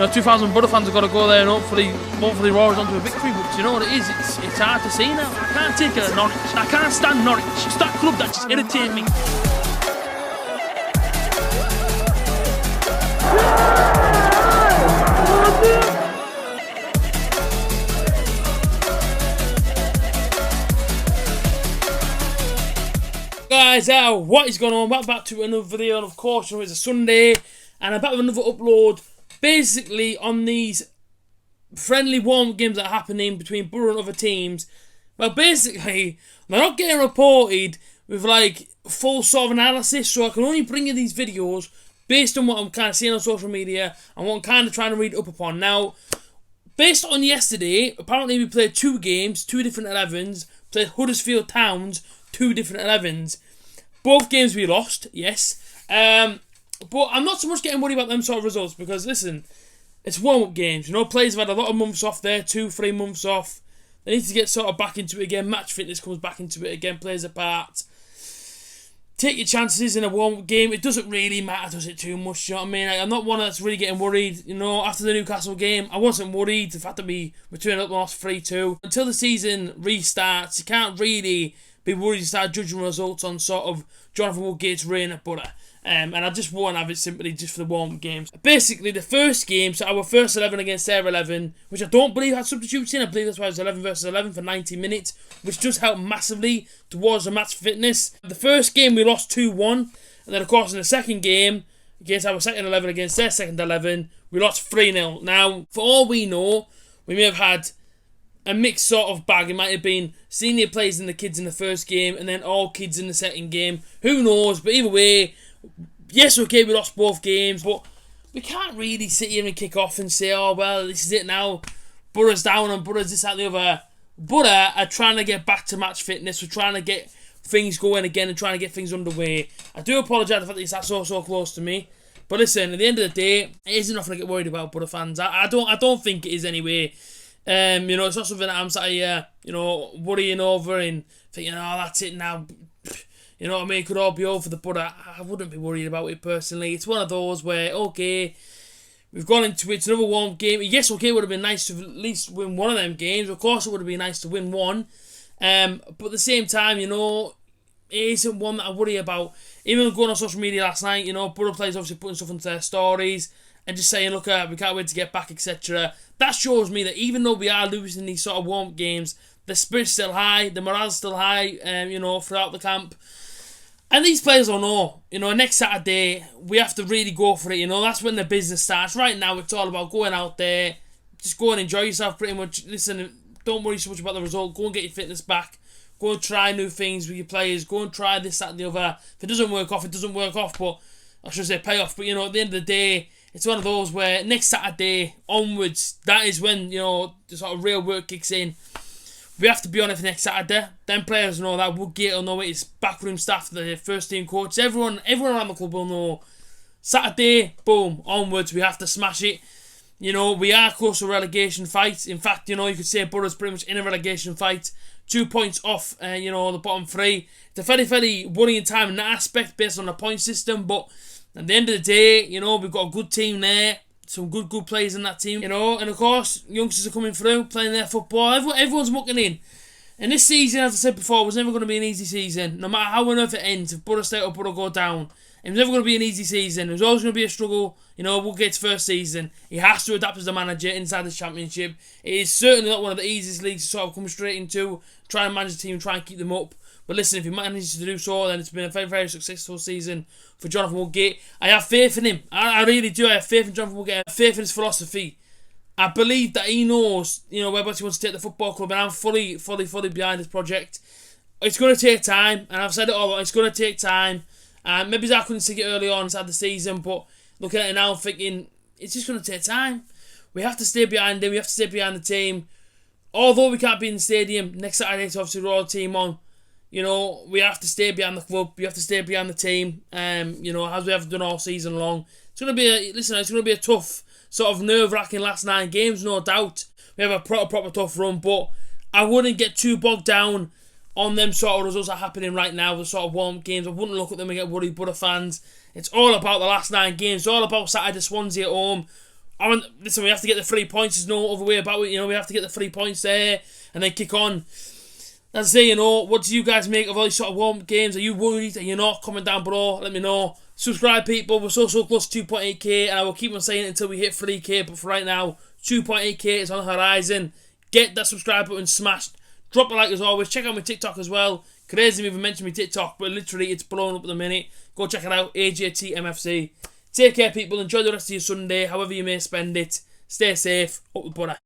2,000 Borough fans have got to go there and hopefully roar us onto a victory. But you know what it is? It's hard to see now. I can't take it at Norwich. I can't stand Norwich. It's that club that just irritates me. Guys, what is going on? Welcome back to another video, and of course, it's a Sunday, and I'm back with another upload, basically on these friendly warm-up games that are happening between Borough and other teams. Well, basically, they're not getting reported with like full sort of analysis, so I can only bring you these videos based on what I'm kind of seeing on social media and what I'm kind of trying to read up upon. Now, based on yesterday, apparently we played 2 games, 2 different 11s, played Huddersfield Towns, 2 different 11s. Both games we lost, yes. But I'm not so much getting worried about them sort of results because, listen, it's warm-up games. You know, players have had a lot of months off there, 2-3 months off. They need to get sort of back into it again. Match fitness comes back into it again, plays a part. Take your chances in a warm-up game. It doesn't really matter, does it, too much? You know what I mean? I'm not one that's really getting worried. You know, after the Newcastle game, I wasn't worried. The fact that we turned up and lost 3-2. Until the season restarts, you can't really be worried to start judging results on sort of Jonathan Woodgate's reign at Borough. And I just won't have it simply just for the warm-up games. Basically, the first game, so our first 11 against their 11, which I don't believe had substitutes in. I believe that's why it was 11 versus 11 for 90 minutes, which does help massively towards the match fitness. The first game, we lost 2-1. And then, of course, in the second game, against our second 11 against their second 11, we lost 3-0. Now, for all we know, we may have had a mixed sort of bag. It might have been senior players and the kids in the first game, and then all kids in the second game. Who knows? But either way, yes, okay, we lost both games, but we can't really sit here and kick off and say, oh, well, this is it now. Borough's down and Borough's this, that, and the other. Borough are trying to get back to match fitness. We're trying to get things going again and trying to get things underway. I do apologise for the fact that it's that so close to me. But listen, at the end of the day, it isn't nothing to get worried about, Borough fans. I don't think it is anyway. You know, it's not something that I'm sat here, you know, worrying over and thinking, oh, that's it now. You know what I mean? It could all be over the Borough. I wouldn't be worried about it personally. It's one of those where, okay, we've gone into it. It's another warm game. Yes, okay, it would have been nice to at least win one of them games. Of course, it would have been nice to win one. But at the same time, you know, it isn't one that I worry about. Even going on social media last night, you know, Borough players obviously putting stuff into their stories and just saying, look, we can't wait to get back, etc. That shows me that even though we are losing these sort of warm games, the spirit's still high, the morale's still high, you know, throughout the camp. And these players don't know, you know, next Saturday, we have to really go for it, you know, that's when the business starts. Right now, it's all about going out there, just go and enjoy yourself pretty much. Listen, don't worry so much about the result, go and get your fitness back, go and try new things with your players, go and try this, that and the other. If it doesn't work off, it doesn't work off, but I should say pay off. But, you know, at the end of the day, it's one of those where next Saturday onwards, that is when, you know, the sort of real work kicks in. We have to be on it for next Saturday. Then players know that. Woodgate will know it. It's backroom staff, the first team coach. Everyone around the club will know. Saturday, boom, onwards. We have to smash it. You know, we are close to a relegation fight. In fact, you know, you could say Borough's pretty much in a relegation fight. 2 points off, you know, the bottom 3. It's a very, very worrying time in that aspect based on the point system. But at the end of the day, you know, we've got a good team there. Some good players in that team, you know, and of course, youngsters are coming through, playing their football. Everyone's mucking in. And this season, as I said before, was never going to be an easy season. No matter how on earth it ends, if Borough stay up, Borough go down, it was never going to be an easy season. It was always going to be a struggle. You know, Woodgate's first season. He has to adapt as a manager inside the Championship. It is certainly not one of the easiest leagues to sort of come straight into, try and manage the team, try and keep them up. But listen, if he manages to do so, then it's been a very, very successful season for Jonathan Woodgate. I have faith in him. I really do. I have faith in Jonathan Woodgate. I have faith in his philosophy. I believe that he knows, you know, whereabouts he wants to take the football club, and I'm fully behind this project. It's going to take time, and I've said it all, it's going to take time. Maybe I couldn't see it early on inside the season, but looking at it now, I'm thinking, it's just going to take time. We have to stay behind him. We have to stay behind the team. Although we can't be in the stadium, next Saturday to obviously roll the team on. You know, we have to stay behind the club. We have to stay behind the team. You know, as we have done all season long. It's going to be it's going to be a tough, sort of nerve-wracking last 9 games, no doubt. We have a proper tough run, but I wouldn't get too bogged down on them sort of results that are happening right now, the sort of warm games. I wouldn't look at them and get worried, Borough fans. It's all about the last 9 games. It's all about Saturday Swansea at home. Listen, we have to get the 3 points. There's no other way about it. We have to get the 3 points there and then kick on. As I say, what do you guys make of all these sort of warm games? Are you worried? Are you not? Comment down below. Let me know. Subscribe, people. We're so close to 2.8k, and I will keep on saying it until we hit 3k. But for right now, 2.8k is on the horizon. Get that subscribe button smashed. Drop a like as always. Check out my TikTok as well. Crazy me even mentioned my TikTok, but literally it's blown up at the minute. Go check it out. A.J.T. MFC. Take care, people. Enjoy the rest of your Sunday, however you may spend it. Stay safe. Up the butter.